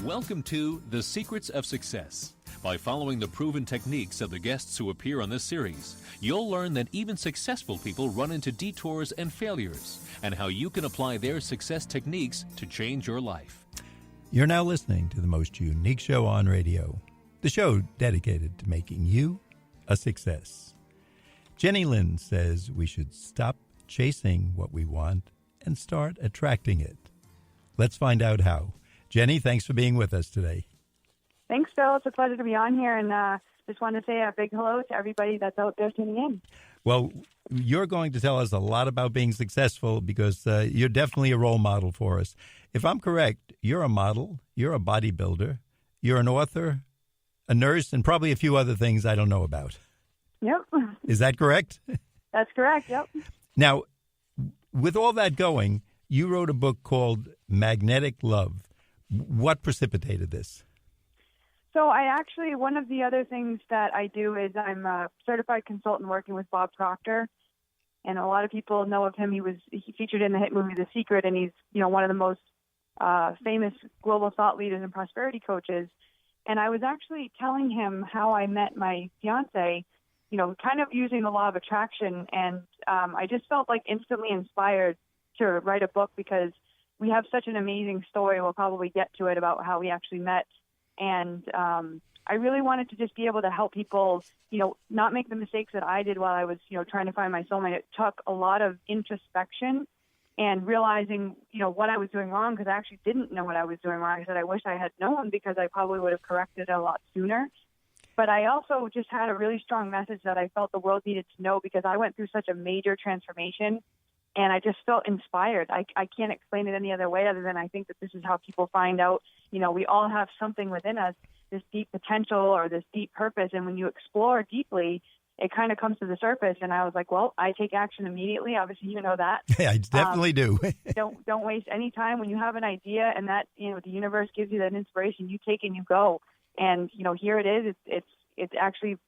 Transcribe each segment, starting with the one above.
Welcome to The Secrets of Success. By following the proven techniques of the guests who appear on this series, you'll learn that even successful people run into detours and failures, and how you can apply their success techniques to change your life. You're now listening to the most unique show on radio, the show dedicated to making you a success. Jennie Lynn says we should stop chasing what we want and start attracting it. Let's find out how. Jennie, thanks for being with us today. Thanks, Phil. It's a pleasure to be on here, and just want to say a big hello to everybody that's out there tuning in. Well, you're going to tell us a lot about being successful because you're definitely a role model for us. If I'm correct, you're a model, you're a bodybuilder, you're an author, a nurse, and probably a few other things I don't know about. Yep. Is that correct? That's correct, yep. Now, with all that going, you wrote a book called Magnetic Love. What precipitated this? So one of the other things that I do is I'm a certified consultant working with Bob Proctor. And a lot of people know of him. He featured in the hit movie The Secret, and he's, one of the most famous global thought leaders and prosperity coaches. And I was actually telling him how I met my fiance, kind of using the law of attraction. And I just felt like instantly inspired to write a book because we have such an amazing story. We'll probably get to it about how we actually met. And I really wanted to just be able to help people, not make the mistakes that I did while I was, trying to find my soulmate. It took a lot of introspection and realizing, what I was doing wrong, because I actually didn't know what I was doing wrong. I said, I wish I had known, because I probably would have corrected it a lot sooner. But I also just had a really strong message that I felt the world needed to know, because I went through such a major transformation. And I just felt inspired. I can't explain it any other way other than I think that this is how people find out, we all have something within us, this deep potential or this deep purpose. And when you explore deeply, it kind of comes to the surface. And I was like, well, I take action immediately. Obviously, you know that. Yeah, I definitely do. Don't waste any time when you have an idea and that, the universe gives you that inspiration. You take and you go. And, here it is. It's actually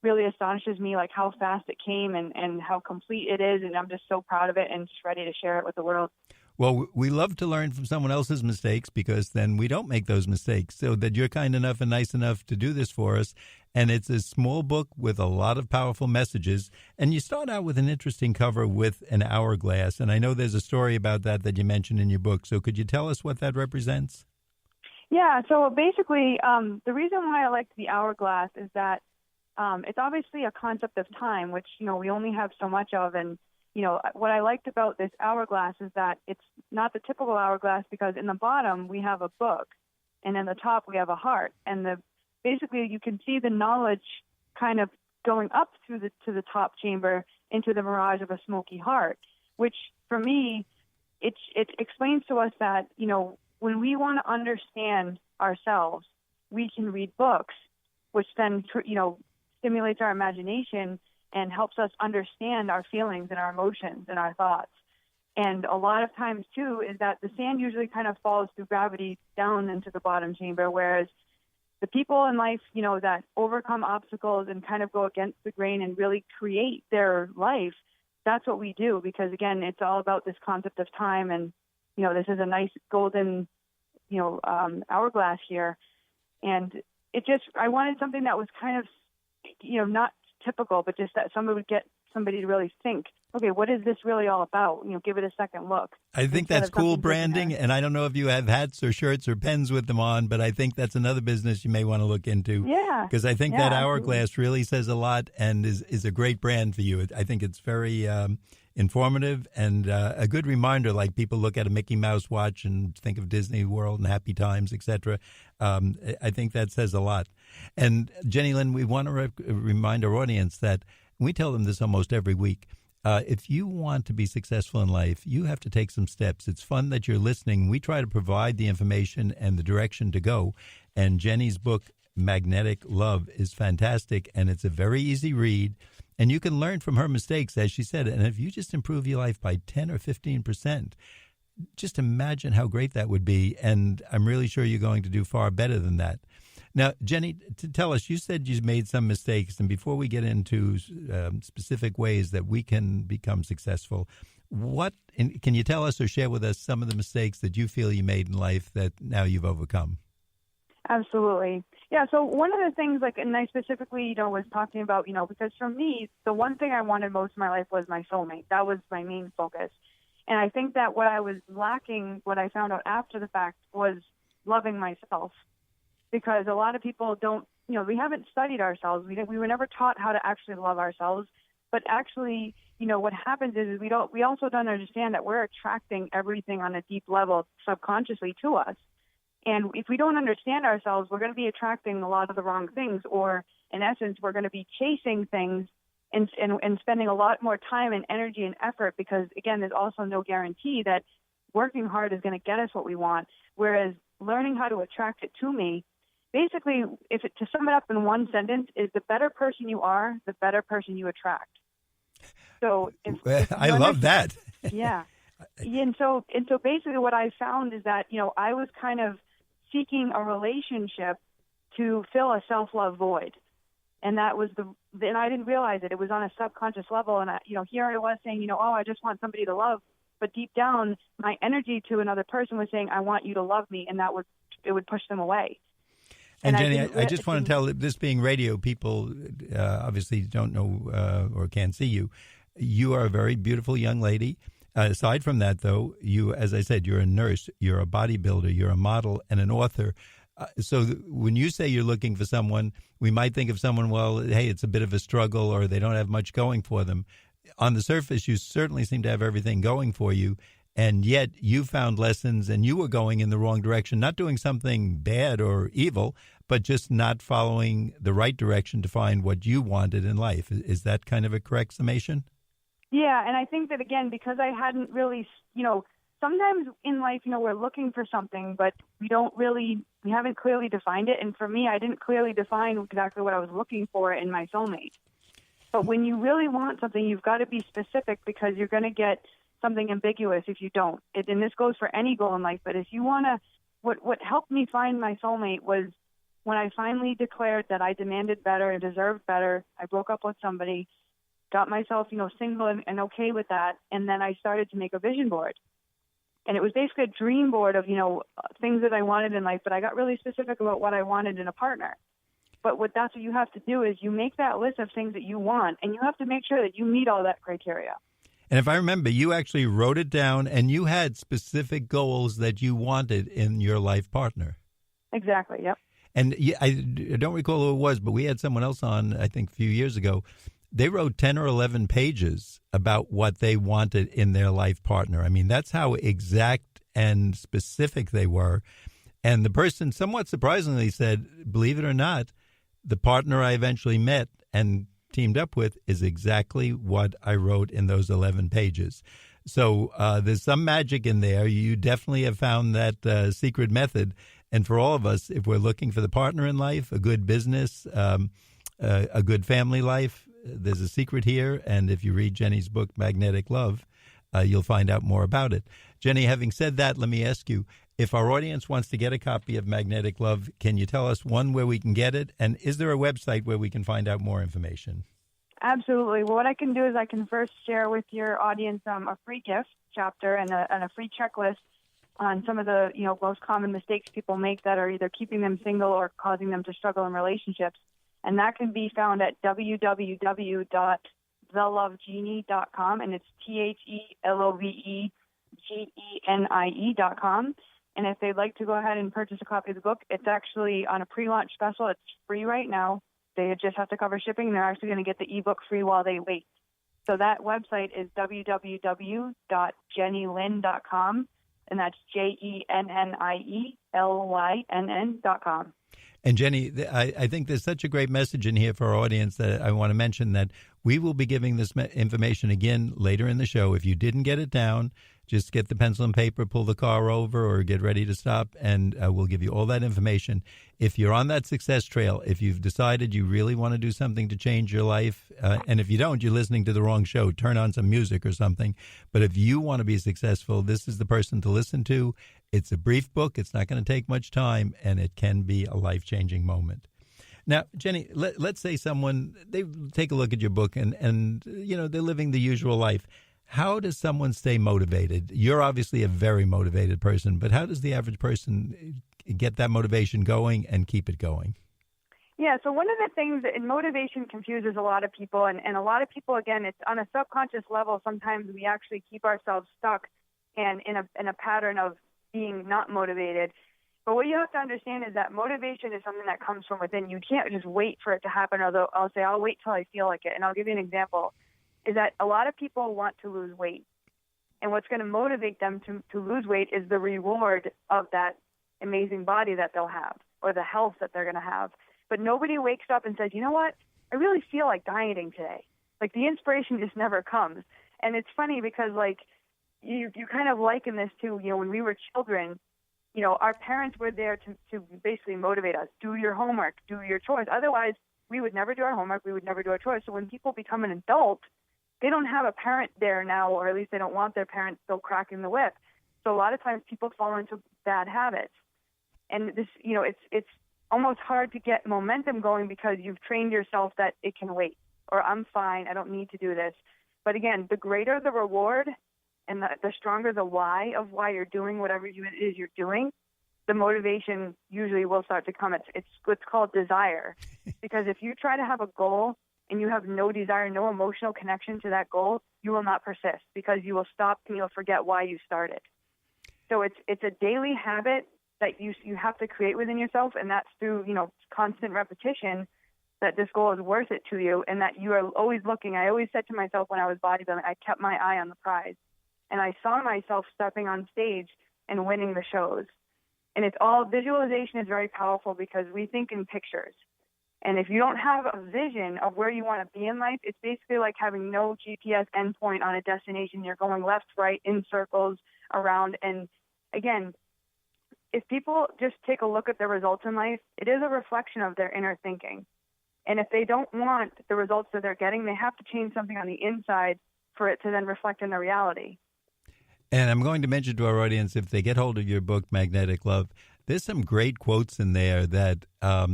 really astonishes me, like how fast it came and how complete it is. And I'm just so proud of it and just ready to share it with the world. Well, we love to learn from someone else's mistakes, because then we don't make those mistakes. So that you're kind enough and nice enough to do this for us. And it's a small book with a lot of powerful messages. And you start out with an interesting cover with an hourglass. And I know there's a story about that you mentioned in your book. So could you tell us what that represents? Yeah, so basically the reason why I liked the hourglass is that it's obviously a concept of time, which, we only have so much of. And, what I liked about this hourglass is that it's not the typical hourglass, because in the bottom we have a book, and in the top we have a heart. And basically you can see the knowledge kind of going up to the top chamber into the mirage of a smoky heart, which for me, it explains to us that, when we want to understand ourselves, we can read books, which then, stimulates our imagination and helps us understand our feelings and our emotions and our thoughts. And a lot of times, too, is that the sand usually kind of falls through gravity down into the bottom chamber, whereas the people in life, that overcome obstacles and kind of go against the grain and really create their life, that's what we do. Because, again, it's all about this concept of time. And, this is a nice golden, hourglass here. And I wanted something that was kind of, not typical, but just that somebody would get somebody to really think, okay, what is this really all about? Give it a second look. I think that's cool branding, and I don't know if you have hats or shirts or pens with them on, but I think that's another business you may want to look into. Yeah. Because I think that hourglass really says a lot and is a great brand for you. I think it's very informative and a good reminder, like people look at a Mickey Mouse watch and think of Disney World and Happy Times, etc. I think that says a lot. And Jennie Lynn, we want to remind our audience that we tell them this almost every week. If you want to be successful in life, you have to take some steps. It's fun that you're listening. We try to provide the information and the direction to go. And Jennie's book, Magnetic Love, is fantastic, and it's a very easy read. And you can learn from her mistakes, as she said. And if you just improve your life by 10 or 15%, just imagine how great that would be. And I'm really sure you're going to do far better than that. Now, Jennie, to tell us, you said you made some mistakes. And before we get into specific ways that we can become successful, can you tell us or share with us some of the mistakes that you feel you made in life that now you've overcome? Absolutely. Yeah, so one of the things, and I specifically, was talking about, because for me, the one thing I wanted most in my life was my soulmate. That was my main focus. And I think that what I was lacking, what I found out after the fact, was loving myself. Because a lot of people don't, we haven't studied ourselves. We were never taught how to actually love ourselves. But actually, what happens is we also don't understand that we're attracting everything on a deep level subconsciously to us. And if we don't understand ourselves, we're going to be attracting a lot of the wrong things, or in essence, we're going to be chasing things and spending a lot more time and energy and effort because, again, there's also no guarantee that working hard is going to get us what we want, whereas learning how to attract it to me, basically, to sum it up in one sentence, is the better person you are, the better person you attract. So I love that. Yeah. And so basically what I found is that, I was kind of seeking a relationship to fill a self-love void. And that was and I didn't realize it. It was on a subconscious level. And, here I was saying, I just want somebody to love. But deep down, my energy to another person was saying, I want you to love me. And it would push them away. And Jenny, I just want to tell, this being radio, people obviously don't know or can't see you. You are a very beautiful young lady. Aside from that, though, as I said, you're a nurse, you're a bodybuilder, you're a model, and an author. So when you say you're looking for someone, we might think of someone, well, hey, it's a bit of a struggle or they don't have much going for them. On the surface, you certainly seem to have everything going for you. And yet you found lessons and you were going in the wrong direction, not doing something bad or evil, but just not following the right direction to find what you wanted in life. Is that kind of a correct summation? Yeah, and I think that, again, because I hadn't really, sometimes in life, we're looking for something, but we haven't clearly defined it. And for me, I didn't clearly define exactly what I was looking for in my soulmate. But when you really want something, you've got to be specific because you're going to get something ambiguous if you don't. And this goes for any goal in life. But if you want to, what helped me find my soulmate was when I finally declared that I demanded better and deserved better. I broke up with somebody, got myself, single and okay with that. And then I started to make a vision board. And it was basically a dream board of, things that I wanted in life. But I got really specific about what I wanted in a partner. But that's what you have to do is you make that list of things that you want, and you have to make sure that you meet all that criteria. And if I remember, you actually wrote it down, and you had specific goals that you wanted in your life partner. Exactly, yep. And I don't recall who it was, but we had someone else on, I think, a few years ago. They wrote 10 or 11 pages about what they wanted in their life partner. I mean, that's how exact and specific they were. And the person, somewhat surprisingly, said, believe it or not, the partner I eventually met and teamed up with is exactly what I wrote in those 11 pages. So there's some magic in there. You definitely have found that secret method. And for all of us, if we're looking for the partner in life, a good business, a good family life, there's a secret here. And if you read Jenny's book, Magnetic Love, you'll find out more about it. Jenny, having said that, let me ask you, if our audience wants to get a copy of Magnetic Love, can you tell us, one, where we can get it? And is there a website where we can find out more information? Absolutely. Well, what I can do is I can first share with your audience a free gift chapter and a free checklist on some of the most common mistakes people make that are either keeping them single or causing them to struggle in relationships. And that can be found at www.thelovegenie.com, and it's TheLovegenie.com. And if they'd like to go ahead and purchase a copy of the book, it's actually on a pre-launch special. It's free right now. They just have to cover shipping, and they're actually going to get the ebook free while they wait. So that website is www.jennielynn.com, and that's JennieLynn.com. And Jenny, I think there's such a great message in here for our audience that I want to mention that we will be giving this information again later in the show. If you didn't get it down, just get the pencil and paper, pull the car over, or get ready to stop, and we'll give you all that information. If you're on that success trail, if you've decided you really want to do something to change your life, and if you don't, you're listening to the wrong show, turn on some music or something. But if you want to be successful, this is the person to listen to. It's a brief book. It's not going to take much time, and it can be a life-changing moment. Now, Jenny, let's say someone, they take a look at your book, and they're living the usual life. How does someone stay motivated? You're obviously a very motivated person, but how does the average person get that motivation going and keep it going? Yeah, so one of the things that motivation confuses a lot of people, and a lot of people, again, it's on a subconscious level. Sometimes we actually keep ourselves stuck and in a pattern of being not motivated. But what you have to understand is that motivation is something that comes from within. You can't just wait for it to happen, although I'll say I'll wait till I feel like it. And I'll give you an example, is that a lot of people want to lose weight. And what's going to motivate them to lose weight is the reward of that amazing body that they'll have or the health that they're going to have. But nobody wakes up and says, you know what, I really feel like dieting today. Like the inspiration just never comes. And it's funny because like you kind of liken this to, when we were children, our parents were there to basically motivate us. Do your homework, do your chores. Otherwise, we would never do our homework. We would never do our chores. So when people become an adult, they don't have a parent there now, or at least they don't want their parents still cracking the whip. So a lot of times people fall into bad habits. And this, it's almost hard to get momentum going because you've trained yourself that it can wait, or I'm fine, I don't need to do this. But again, the greater the reward and the stronger the why of why you're doing whatever it is you're doing, the motivation usually will start to come. It's what's called desire. Because if you try to have a goal and you have no desire, no emotional connection to that goal, you will not persist because you will stop and you'll forget why you started. So it's a daily habit that you have to create within yourself, and that's through, constant repetition, that this goal is worth it to you and that you are always looking. I always said to myself when I was bodybuilding, I kept my eye on the prize. And I saw myself stepping on stage and winning the shows. And it's all, visualization is very powerful because we think in pictures. And if you don't have a vision of where you want to be in life, it's basically like having no GPS endpoint on a destination. You're going left, right, in circles, around. And again, if people just take a look at their results in life, it is a reflection of their inner thinking. And if they don't want the results that they're getting, they have to change something on the inside for it to then reflect in their reality. And I'm going to mention to our audience, if they get hold of your book, Magnetic Love, there's some great quotes in there that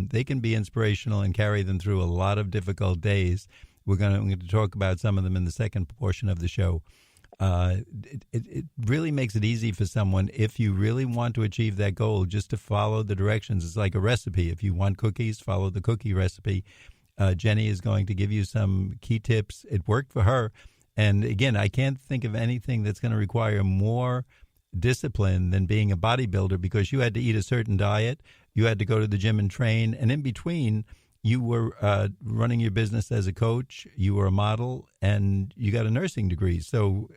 they can be inspirational and carry them through a lot of difficult days. We're going to talk about some of them in the second portion of the show. It really makes it easy for someone, if you really want to achieve that goal, just to follow the directions. It's like a recipe. If you want cookies, follow the cookie recipe. Jennie is going to give you some key tips. It worked for her. And again, I can't think of anything that's going to require more discipline than being a bodybuilder, because you had to eat a certain diet, you had to go to the gym and train, and in between, you were running your business as a coach, you were a model, and you got a nursing degree. So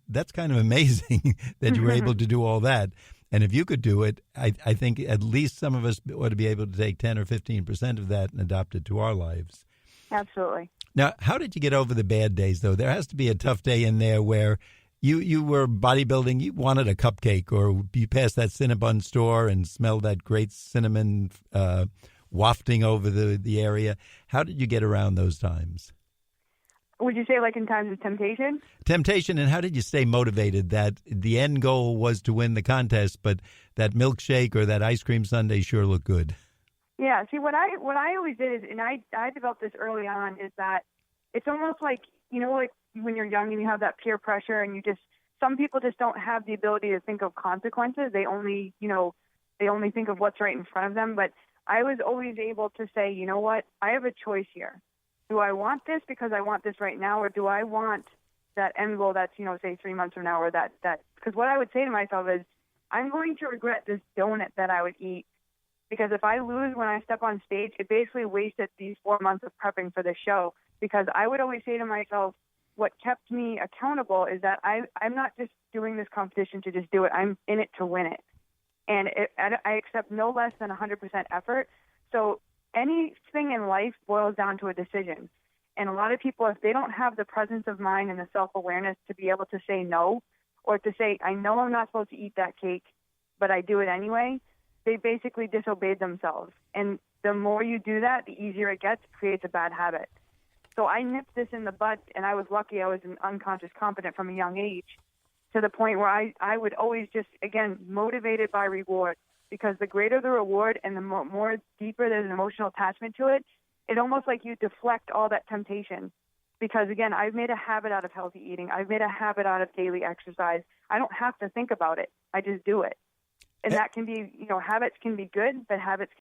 that's kind of amazing that you were able to do all that. And if you could do it, I think at least some of us ought to be able to take 10 or 15% of that and adopt it to our lives. Absolutely. Now, how did you get over the bad days, though? There has to be a tough day in there where you were bodybuilding, you wanted a cupcake, or you passed that Cinnabon store and smelled that great cinnamon wafting over the area. How did you get around those times? Would you say like in times of temptation? Temptation, and how did you stay motivated that the end goal was to win the contest, but that milkshake or that ice cream sundae sure looked good? Yeah, see, what I always did is, and I developed this early on, is that it's almost like, like when you're young and you have that peer pressure and some people just don't have the ability to think of consequences. They only think of what's right in front of them. But I was always able to say, you know what, I have a choice here. Do I want this because I want this right now, or do I want that end goal that's, say 3 months from now, or that, because what I would say to myself is, I'm going to regret this donut that I would eat. Because if I lose when I step on stage, it basically wasted these 4 months of prepping for this show. Because I would always say to myself, what kept me accountable is that I'm not just doing this competition to just do it. I'm in it to win it. And I accept no less than 100% effort. So anything in life boils down to a decision. And a lot of people, if they don't have the presence of mind and the self-awareness to be able to say no, or to say, I know I'm not supposed to eat that cake, but I do it anyway, they basically disobeyed themselves. And the more you do that, the easier it gets. It creates a bad habit. So I nipped this in the bud, and I was lucky. I was an unconscious competent from a young age, to the point where I would always just, again, motivated by reward. Because the greater the reward and the more deeper there's an emotional attachment to it, it's almost like you deflect all that temptation. Because, again, I've made a habit out of healthy eating. I've made a habit out of daily exercise. I don't have to think about it. I just do it. And that can be, habits can be good, but habits